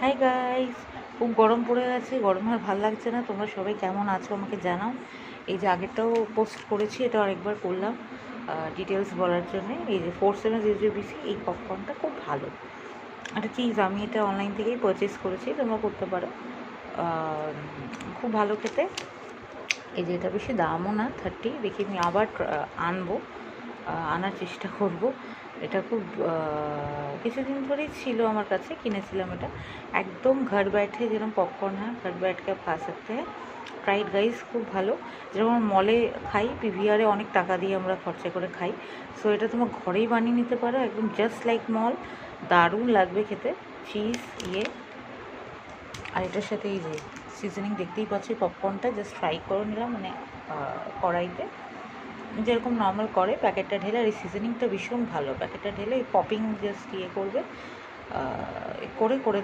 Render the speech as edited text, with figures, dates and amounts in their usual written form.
Hi guys, খুব গরম পড়ে গেছে, গরমে আর ভালো লাগছে না। তোমরা সবাই কেমন আছো আমাকে জানাও। এই যে আগেরটাও পোস্ট করেছি, এটা আরেকবার করলাম ডিটেলস বলার জন্যে। এই যে 4700BC এই পপকর্নটা খুব ভালো একটা চিজ। আমি এটা অনলাইন থেকেই পারচেস করেছি, তোমরা করতে পারো। খুব ভালো খেতে। এই যে এটা বেশি দামও না, 30। দেখি আমি আবার আনবো, আনার চেষ্টা করব। এটা খুব কিছুদিন ধরেই ছিল আমার কাছে, কিনেছিলাম এটা। একদম ঘর बैठे যেরকম পপকর্ন হয়, ঘর बैठ के आप खा सकते हैं। ফ্রাইড রাইস খুব ভালো, যেরকম মলে খাই, পিভিআরে অনেক টাকা দিয়ে আমরা খরচা করে খাই। সো এটা তোমার ঘরেই বানিয়ে নিতে পারো, একদম জাস্ট লাইক মল। দারুণ লাগবে খেতে, চিজ ইয়ে। আর এটার সাথে এই যে সিজনিং দেখতেই পাচ্ছি, পপকর্নটা জাস্ট ফ্রাই করে নিলাম, মানে কড়াইতে যেরকম নর্মাল করে। প্যাকেটটা ঢেলে, আর এই সিজনিংটা ভীষণ ভালো। প্যাকেটটা ঢেলে পপিং জাস্ট ইয়ে করবে, করে করে